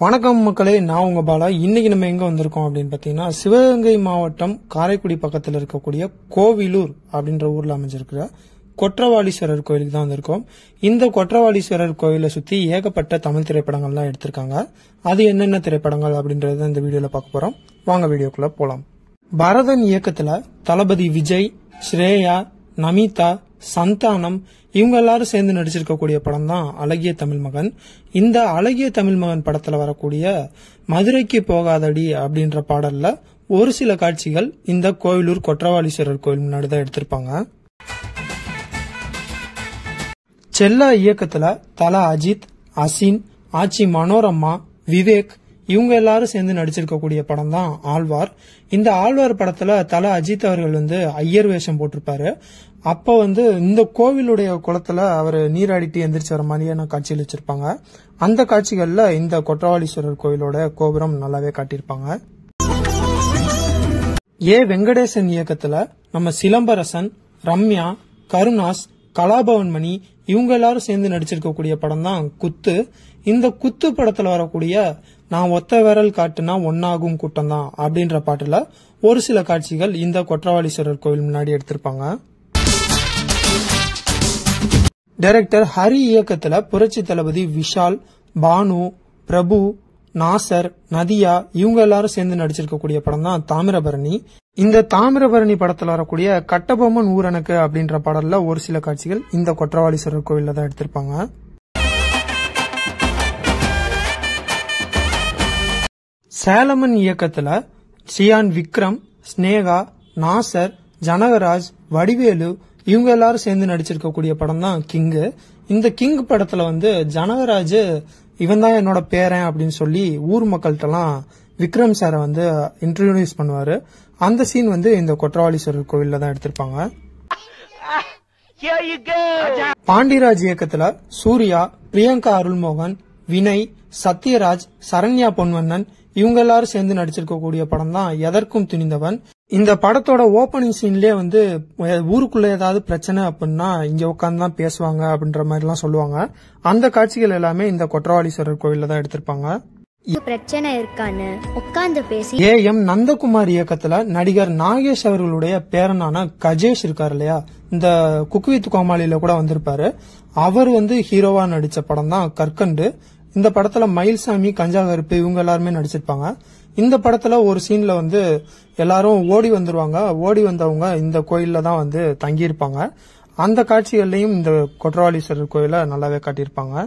வணக்கம் மக்களே, நான் உங்க பாலா. இன்னைக்கு நம்ம எங்க வந்திருக்கோம் அப்படின்னு பாத்தீங்கன்னா, சிவகங்கை மாவட்டம் காரைக்குடி பக்கத்தில் இருக்கக்கூடிய கோவிலூர் அப்படின்ற ஊர்ல அமைஞ்சிருக்கிற கொற்றவாளீஸ்வரர் கோயிலுக்கு தான் வந்திருக்கோம். இந்த கொற்றவாளீஸ்வரர் கோயிலை சுத்தி ஏகப்பட்ட தமிழ் திரைப்படங்கள்லாம் எடுத்திருக்காங்க. அது என்னென்ன திரைப்படங்கள் அப்படின்றத இந்த வீடியோல பார்க்க போறோம். வாங்க வீடியோக்குள்ள போலாம். பரதன் இயக்கத்துல தளபதி விஜய், ஸ்ரேயா, நமிதா, சந்தானம் இவங்க எல்லாரும் சேர்ந்து நடிச்சிருக்கக்கூடிய படம் தான் அழகிய தமிழ் மகன். இந்த அழகிய தமிழ் மகன் படத்துல வரக்கூடிய மதுரைக்கு போகாதடி அப்படின்ற பாடல்ல ஒரு சில காட்சிகள் இந்த கோவிலூர் கொற்றவாளீஸ்வரர் கோயில் முன்னாடி தான் எடுத்திருப்பாங்க. செல்லா இயக்கத்துல தல அஜித், அசின், ஆச்சி மனோரமா, விவேக் இவங்க எல்லாரும் சேர்ந்து நடிச்சிருக்கக்கூடிய படம் தான் ஆழ்வார். இந்த ஆழ்வார் படத்துல தல அஜித் அவர்கள் ஐயர் வேஷம் போட்டிருப்பாரு. அப்ப இந்த கோவிலுடைய குளத்துல அவர் நீராடிட்டு எந்திரிச்சு வர மாதிரியான காட்சிகள் வச்சிருப்பாங்க. அந்த காட்சிகள்ல இந்த கொற்றவாளீஸ்வரர் கோயிலோட கோபுரம் நல்லாவே காட்டியிருப்பாங்க. ஏ வெங்கடேசன் இயக்கத்துல நம்ம சிலம்பரசன், ரம்யா, கருணாஸ், கலாபவன் மணி இவங்க எல்லாரும் சேர்ந்து நடிச்சிருக்கக்கூடிய படம் தான் குத்து. இந்த குத்து படத்துல வரக்கூடிய நான் ஒத்த விரல் காட்டுனா ஒன்னாகும் கூட்டம் தான் அப்படின்ற பாட்டுல ஒரு சில காட்சிகள் இந்த கொற்றவாளீஸ்வரர் கோயில் முன்னாடி எடுத்திருப்பாங்க. டைரக்டர் ஹரி இயக்கத்துல புரட்சி தளபதி விஷால், பானு, பிரபு, நாசர், நதியா இவங்க எல்லாரும் சேர்ந்து நடிச்சிருக்கக்கூடிய படம் தான் தாமிரபரணி. இந்த தாமிரபரணி படத்துல வரக்கூடிய கட்டபொம்மன் ஊரனுக்கு அப்படின்ற பாடல்ல ஒரு சில காட்சிகள் இந்த கொற்றவாளீஸ்வரர் கோயில்ல தான் எடுத்திருப்பாங்க. சேலமன் இயக்கத்துல சியான் விக்ரம், ஸ்னேகா, நாசர், ஜனகராஜ், வடிவேலு இவங்க எல்லாரும் சேர்ந்து நடிச்சிருக்கக்கூடிய படம் தான் கிங்கு. இந்த கிங் படத்துல ஜனகராஜ் இவன் தான் என்னோட பேரன் அப்படின்னு சொல்லி ஊர் மக்கள்கிட்ட எல்லாம் விக்ரம் சாரை இன்ட்ரோடியூஸ் பண்ணுவாரு. அந்த சீன் இந்த கொற்றவாளீஸ்வரர் கோவில்ல தான் எடுத்திருப்பாங்க. பாண்டிராஜ் இயக்கத்துல சூர்யா, பிரியங்கா அருள்மோகன், வினய், சத்யராஜ், சரண்யா பொன்வண்ணன் இவங்க எல்லாரும் சேர்ந்து நடிச்சிருக்கக்கூடிய படம் தான் எதற்கும் துணிந்தவன். இந்த படத்தோட ஓபனிங் சீன்லயே ஊருக்குள்ள ஏதாவது பிரச்சனை அப்படின்னா இங்க உட்காந்து தான் பேசுவாங்க அப்படின்ற மாதிரி எல்லாம் சொல்லுவாங்க. அந்த காட்சிகள் எல்லாமே இந்த கொற்றவாளீஸ்வரர் கோயில்ல தான் எடுத்திருப்பாங்க. பிரச்சனை இருக்கான்னு உட்கார்ந்து பேசி ஏஎம் நந்தகுமார் இயக்கத்துல நடிகர் நாகேஷ் அவர்களுடைய பேரனான கஜேஷ் இருக்காரு இல்லையா, இந்த குக் வித் கோமாளியில கூட வந்திருப்பாரு. அவர் ஹீரோவா நடிச்ச படம் தான் கற்கண்டு. இந்த படத்துல மயில்சாமி, கஞ்சா கருப்பு இவங்க எல்லாருமே நடிச்சிருப்பாங்க. இந்த படத்துல ஒரு சீன்ல எல்லாரும் ஓடி வந்துருவாங்க. ஓடி வந்தவங்க இந்த கோயில்ல தான் தங்கியிருப்பாங்க. அந்த காட்சிகள்லயும் இந்த கொற்றவாளீஸ்வரர் கோயில நல்லாவே காட்டியிருப்பாங்க.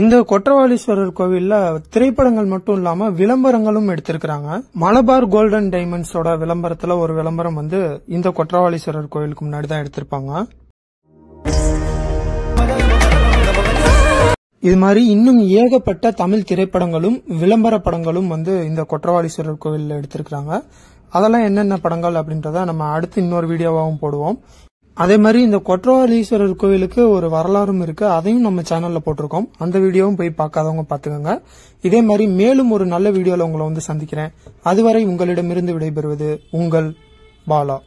இந்த கொற்றவாளீஸ்வரர் கோவில்ல திரைப்படங்கள் மட்டும் இல்லாம விளம்பரங்களும் எடுத்திருக்கிறாங்க. மலபார் கோல்டன் டைமண்ட்ஸோட விளம்பரத்துல ஒரு விளம்பரம் இந்த கொற்றவாளீஸ்வரர் கோவிலுக்கு முன்னாடி தான் எடுத்திருப்பாங்க. இது மாதிரி இன்னும் ஏகப்பட்ட தமிழ் திரைப்படங்களும் விளம்பர படங்களும் இந்த கொற்றவாளீஸ்வரர் கோவில்ல எடுத்திருக்காங்க. அதெல்லாம் என்னென்ன படங்கள் அப்படின்றத நம்ம அடுத்து இன்னொரு வீடியோவாகவும் போடுவோம். அதே மாதிரி இந்த கொற்றவாளீஸ்வரர் கோவிலுக்கு ஒரு வரலாறும் இருக்கு. அதையும் நம்ம சேனல்ல போட்டிருக்கோம். அந்த வீடியோவும் போய் பார்க்காதவங்க பாத்துக்கோங்க. இதே மாதிரி மேலும் ஒரு நல்ல வீடியோல உங்களை சந்திக்கிறேன். அதுவரை உங்களிடமிருந்து விடைபெறுவது உங்கள் பாலா.